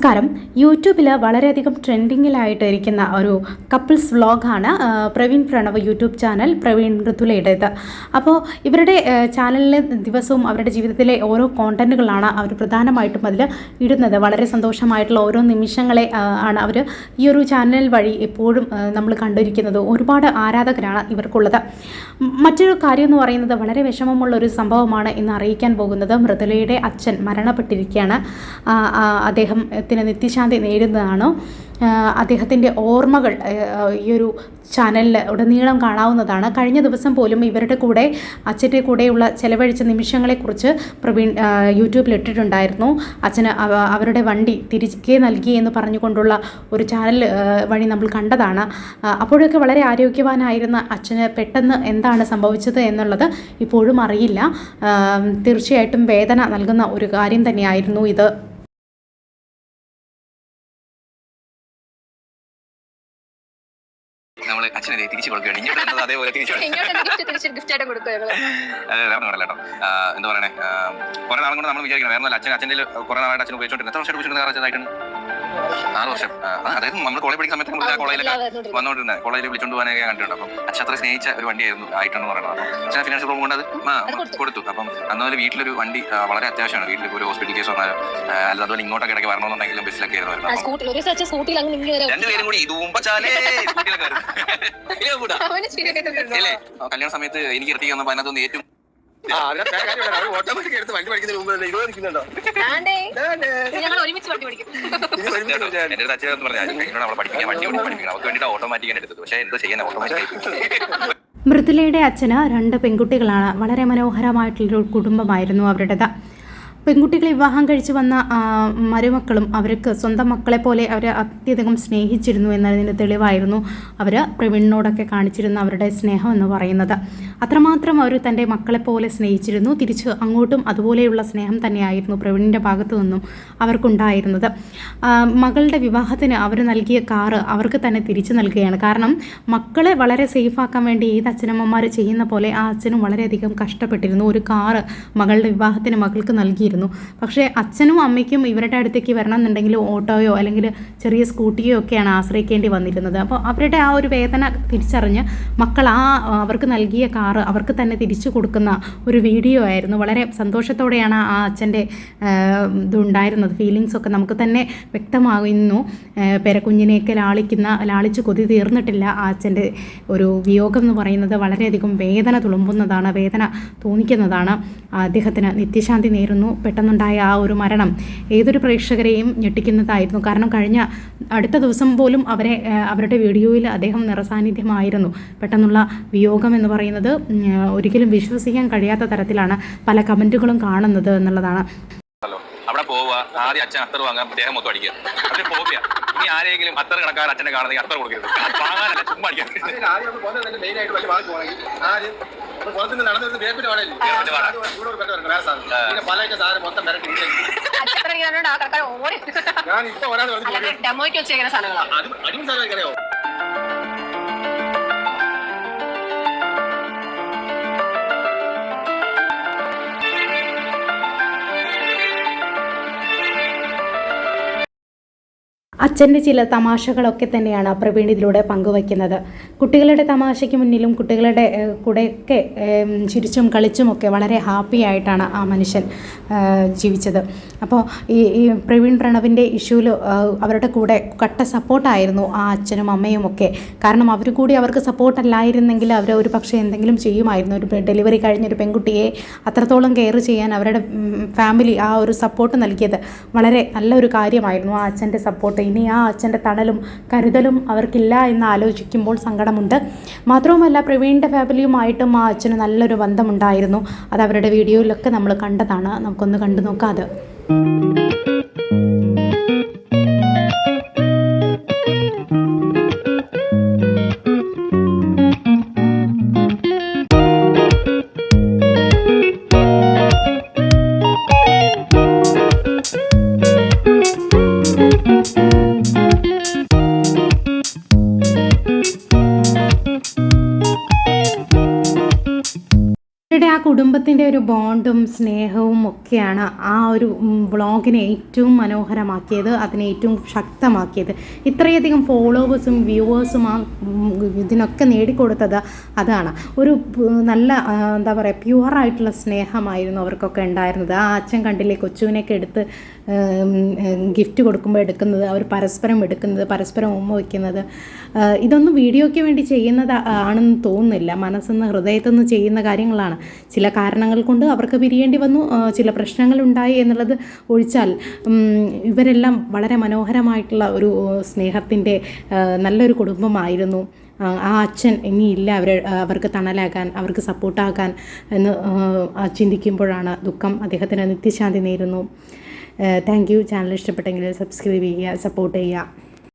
നമസ്കാരം. യൂട്യൂബിൽ വളരെയധികം ട്രെൻഡിങ്ങിലായിട്ടിരിക്കുന്ന ഒരു കപ്പിൾസ് വ്ളോഗാണ് പ്രവീൺ പ്രണവ് യൂട്യൂബ് ചാനൽ പ്രവീൺ മൃദുലയുടേത്. അപ്പോൾ ഇവരുടെ ചാനലിൽ ദിവസവും അവരുടെ ജീവിതത്തിലെ ഓരോ കോണ്ടൻറ്റുകളാണ് അവർ പ്രധാനമായിട്ടും അതിൽ ഇടുന്നത്. വളരെ സന്തോഷമായിട്ടുള്ള ഓരോ നിമിഷങ്ങളെ ആണ് അവർ ഈ ഒരു ചാനൽ വഴി എപ്പോഴും നമ്മൾ കണ്ടിരിക്കുന്നത്. ഒരുപാട് ആരാധകരാണ് ഇവർക്കുള്ളത്. മറ്റൊരു കാര്യം എന്ന് പറയുന്നത് വളരെ വിഷമമുള്ളൊരു സംഭവമാണ് ഇന്ന് അറിയിക്കാൻ പോകുന്നത്. മൃദുലയുടെ അച്ഛൻ മരണപ്പെട്ടിരിക്കുകയാണ്. അദ്ദേഹത്തിന് നിത്യശാന്തി നേടുന്നതാണ്. അദ്ദേഹത്തിൻ്റെ ഓർമ്മകൾ ഈ ഒരു ചാനലിൽ ഉടനീളം കാണാവുന്നതാണ്. കഴിഞ്ഞ ദിവസം പോലും ഇവരുടെ കൂടെ അച്ഛൻ്റെ കൂടെയുള്ള ചെലവഴിച്ച നിമിഷങ്ങളെക്കുറിച്ച് പ്രവീൺ യൂട്യൂബിൽ ഇട്ടിട്ടുണ്ടായിരുന്നു. അച്ഛന് അവരുടെ വണ്ടി തിരികെ നൽകി എന്ന് പറഞ്ഞുകൊണ്ടുള്ള ഒരു ചാനൽ വഴി നമ്മൾ കണ്ടതാണ്. അപ്പോഴൊക്കെ വളരെ ആരോഗ്യവാനായിരുന്ന അച്ഛന് പെട്ടെന്ന് എന്താണ് സംഭവിച്ചത് എന്നുള്ളത് ഇപ്പോഴും അറിയില്ല. തീർച്ചയായിട്ടും വേദന നൽകുന്ന ഒരു കാര്യം തന്നെയായിരുന്നു ഇത്. നമ്മള് അച്ഛനെ തിരിച്ചു കൊടുക്കുകയാണ്. ഇങ്ങോട്ട് അതേപോലെ തിരിച്ചു എന്താ പറയണേ, കുറെ നാളും കൊണ്ട് നമ്മൾ വിചാരിക്കണം വേറെ അച്ഛൻ്റെ കുറെ നാളായിട്ട് അച്ഛൻ ഉപയോഗിച്ചോണ്ടിരുന്നത്. എത്ര വർഷം ഉപയോഗിച്ചിട്ടുണ്ട്? 6 വർഷം. അതായത് നമ്മൾ കോളേജ് പഠിക്കുന്ന സമയത്ത് കോളേജിലൊക്കെ വന്നോണ്ടിരുന്നത്, കോളേജിൽ വിളിച്ചോണ്ട് പോകാനൊക്കെ കണ്ടിട്ടുണ്ട്. അപ്പം അച്ഛൻ അത്ര സ്നേഹിച്ച ഒരു വണ്ടിയായിരുന്നു ആയിട്ടെന്ന് പറയുന്നത്. അപ്പം അച്ഛൻ ഫിനാൻഷ്യൽ പ്രോബ്ലം കൊണ്ട് അത് കൊടുത്തു. അപ്പം അന്നുപോലെ വീട്ടിലൊരു വണ്ടി വളരെ അത്യാവശ്യമാണ്. വീട്ടിൽ ഒരു ഹോസ്പിറ്റൽ കേസ് വന്നാലും അല്ല അതുപോലെ ഇങ്ങോട്ടൊക്കെ ഇടയ്ക്ക് വരണമെന്നുണ്ടെങ്കിലും ബസ്സിലൊക്കെ ആയിരുന്നു വരുന്നത്. രണ്ടുപേരും കൂടി അല്ലേ കല്യാണ സമയത്ത് എനിക്ക് ഇറക്കി വന്നപ്പോൾ അതിനകത്തൊന്ന് ഏറ്റവും മൃദുലയുടെ അച്ഛന് 2 പെൺകുട്ടികളാണ്. വളരെ മനോഹരമായിട്ടുള്ളൊരു കുടുംബമായിരുന്നു അവരുടേത്. പെൺകുട്ടികളെ വിവാഹം കഴിച്ച് വന്ന മരുമക്കളും അവർക്ക് സ്വന്തം മക്കളെ പോലെ അവർ അത്യധികം സ്നേഹിച്ചിരുന്നു എന്നതിന് തെളിവായിരുന്നു അവർ പ്രവീണിനോടൊക്കെ കാണിച്ചിരുന്ന അവരുടെ സ്നേഹം എന്ന് പറയുന്നത്. അത്രമാത്രം അവർ തൻ്റെ മക്കളെപ്പോലെ സ്നേഹിച്ചിരുന്നു. തിരിച്ച് അങ്ങോട്ടും അതുപോലെയുള്ള സ്നേഹം തന്നെയായിരുന്നു പ്രവീണിൻ്റെ ഭാഗത്തു നിന്നും അവർക്കുണ്ടായിരുന്നത്. മകളുടെ വിവാഹത്തിന് അവർ നൽകിയ കാറ് അവർക്ക് തന്നെ തിരിച്ചു നൽകുകയാണ്. കാരണം മക്കളെ വളരെ സേഫാക്കാൻ വേണ്ടി ഏത് അച്ഛനമ്മമാർ ചെയ്യുന്ന പോലെ ആ അച്ഛനും വളരെയധികം കഷ്ടപ്പെട്ടിരുന്നു. ഒരു കാറ് മകളുടെ വിവാഹത്തിന് മകൾക്ക് നൽകിയിരുന്നു. പക്ഷേ അച്ഛനും അമ്മയ്ക്കും ഇവരുടെ അടുത്തേക്ക് വരണം എന്നുണ്ടെങ്കിൽ ഓട്ടോയോ അല്ലെങ്കിൽ ചെറിയ സ്കൂട്ടിയോ ഒക്കെയാണ് ആശ്രയിക്കേണ്ടി വന്നിരുന്നത്. അപ്പോൾ അവരുടെ ആ ഒരു വേദന തിരിച്ചറിഞ്ഞ് മക്കൾ അവർക്ക് നൽകിയ കാറ് അവർക്ക് തന്നെ തിരിച്ചു കൊടുക്കുന്ന ഒരു വീഡിയോ ആയിരുന്നു. വളരെ സന്തോഷത്തോടെയാണ് ആ അച്ഛൻ്റെ ഇതുണ്ടായിരുന്നത്. ഫീലിങ്സൊക്കെ നമുക്ക് തന്നെ വ്യക്തമാകുന്നു. പേരക്കുഞ്ഞിനെയൊക്കെ ലാളിച്ച് കൊതി തീർന്നിട്ടില്ല. ആ അച്ഛൻ്റെ ഒരു വിയോഗം എന്ന് പറയുന്നത് വളരെയധികം വേദന തുളുമ്പുന്നതാണ്, വേദന തോന്നിക്കുന്നതാണ്. അദ്ദേഹത്തിന് നിത്യശാന്തി നേരുന്നു. പെട്ടെന്നുണ്ടായ ആ ഒരു മരണം ഏതൊരു പ്രേക്ഷകരെയും ഞെട്ടിക്കുന്നതായിരുന്നു. കാരണം അടുത്ത ദിവസം പോലും അവരുടെ വീഡിയോയിൽ അദ്ദേഹം നിറസാന്നിധ്യമായിരുന്നു. പെട്ടെന്നുള്ള വിയോഗം എന്ന് പറയുന്നത് ഒരിക്കലും വിശ്വസിക്കാൻ കഴിയാത്ത തരത്തിലാണ് പല കമൻറ്റുകളും കാണുന്നത് എന്നുള്ളതാണ്. അവിടെ പോവുക, ആദ്യം അച്ഛൻ അത്തർ വാങ്ങാൻ ദേഹം മൊത്തം അടിക്കുക. അതിന് പോവുക. ഇനി ആരെങ്കിലും അത്തർ കണക്കാർ അച്ഛനെ കാണുന്നെങ്കിൽ അത്തർ കൊടുക്കരുത്. വാങ്ങാനല്ല, ചുമ്മാ അടിക്കാൻ. അച്ഛൻ്റെ ചില തമാശകളൊക്കെ തന്നെയാണ് പ്രവീൺ ഇതിലൂടെ പങ്കുവയ്ക്കുന്നത്. കുട്ടികളുടെ തമാശയ്ക്ക് മുന്നിലും കുട്ടികളുടെ കൂടെയൊക്കെ ചിരിച്ചും കളിച്ചുമൊക്കെ വളരെ ഹാപ്പി ആയിട്ടാണ് ആ മനുഷ്യൻ ജീവിച്ചത്. അപ്പോൾ ഈ പ്രവീൺ പ്രണവിൻ്റെ ഇഷ്യൂവിൽ അവരുടെ കൂടെ കട്ട സപ്പോർട്ടായിരുന്നു ആ അച്ഛനും അമ്മയും ഒക്കെ. കാരണം അവർ കൂടി അവർക്ക് സപ്പോർട്ടല്ലായിരുന്നെങ്കിൽ അവർ ഒരു പക്ഷേ എന്തെങ്കിലും ചെയ്യുമായിരുന്നു. ഒരു ഡെലിവറി കഴിഞ്ഞൊരു പെൺകുട്ടിയെ അത്രത്തോളം കെയർ ചെയ്യാൻ അവരുടെ ഫാമിലി ആ ഒരു സപ്പോർട്ട് നൽകിയത് വളരെ നല്ലൊരു കാര്യമായിരുന്നു. ആ അച്ഛൻ്റെ സപ്പോർട്ട് ഇനി ആ അച്ഛൻ്റെ തണലും കരുതലും അവർക്കില്ല എന്ന് ആലോചിക്കുമ്പോൾ സങ്കടമുണ്ട്. മാത്രവുമല്ല പ്രവീണിൻ്റെ ഫാമിലിയുമായിട്ടും ആ അച്ഛന് നല്ലൊരു ബന്ധമുണ്ടായിരുന്നു. അത് അവരുടെ വീഡിയോയിലൊക്കെ നമ്മൾ കണ്ടതാണ്. നമുക്കൊന്ന് കണ്ടു നോക്കാം അത്. ആ കുടുംബ കുടുംബത്തിൻ്റെ ഒരു ബോണ്ടും സ്നേഹവും ഒക്കെയാണ് ആ ഒരു വ്ളോഗിനെ ഏറ്റവും മനോഹരമാക്കിയത്, അതിനെ ഏറ്റവും ശക്തമാക്കിയത്. ഇത്രയധികം ഫോളോവേഴ്സും വ്യൂവേഴ്സും ആ ഇതിനൊക്കെ നേടിക്കൊടുത്തത് അതാണ്. ഒരു നല്ല എന്താ പറയുക, പ്യുവറായിട്ടുള്ള സ്നേഹമായിരുന്നു അവർക്കൊക്കെ ഉണ്ടായിരുന്നത്. ആ അച്ഛൻ കണ്ടില്ലേ കൊച്ചുവിനെയൊക്കെ എടുത്ത് ഗിഫ്റ്റ് കൊടുക്കുമ്പോൾ എടുക്കുന്നത്, അവർ പരസ്പരം എടുക്കുന്നത്, പരസ്പരം ഉമ്മ വയ്ക്കുന്നത്. ഇതൊന്നും വീഡിയോയ്ക്ക് വേണ്ടി ചെയ്യുന്നത് ആണെന്ന് തോന്നുന്നില്ല. മനസ്സിന്ന് ഹൃദയത്തിൽ നിന്ന് ചെയ്യുന്ന കാര്യങ്ങളാണ്. ചില കാരണങ്ങൾ കൊണ്ട് അവർക്ക് പിരിയേണ്ടി വന്നു, ചില പ്രശ്നങ്ങളുണ്ടായി എന്നുള്ളത് ഒഴിച്ചാൽ ഇവരെല്ലാം വളരെ മനോഹരമായിട്ടുള്ള ഒരു സ്നേഹത്തിൻ്റെ നല്ലൊരു കുടുംബമായിരുന്നു. ആ അച്ഛൻ ഇനിയില്ല അവർക്ക് തണലാകാൻ, അവർക്ക് സപ്പോർട്ടാകാൻ എന്ന് ചിന്തിക്കുമ്പോഴാണ് ദുഃഖം. അദ്ദേഹത്തിന് നിത്യശാന്തി നേരുന്നു. Thank you. ചാനൽ ഇഷ്ടപ്പെട്ടെങ്കിൽ സബ്സ്ക്രൈബ് ചെയ്യുക, സപ്പോർട്ട് ചെയ്യുക.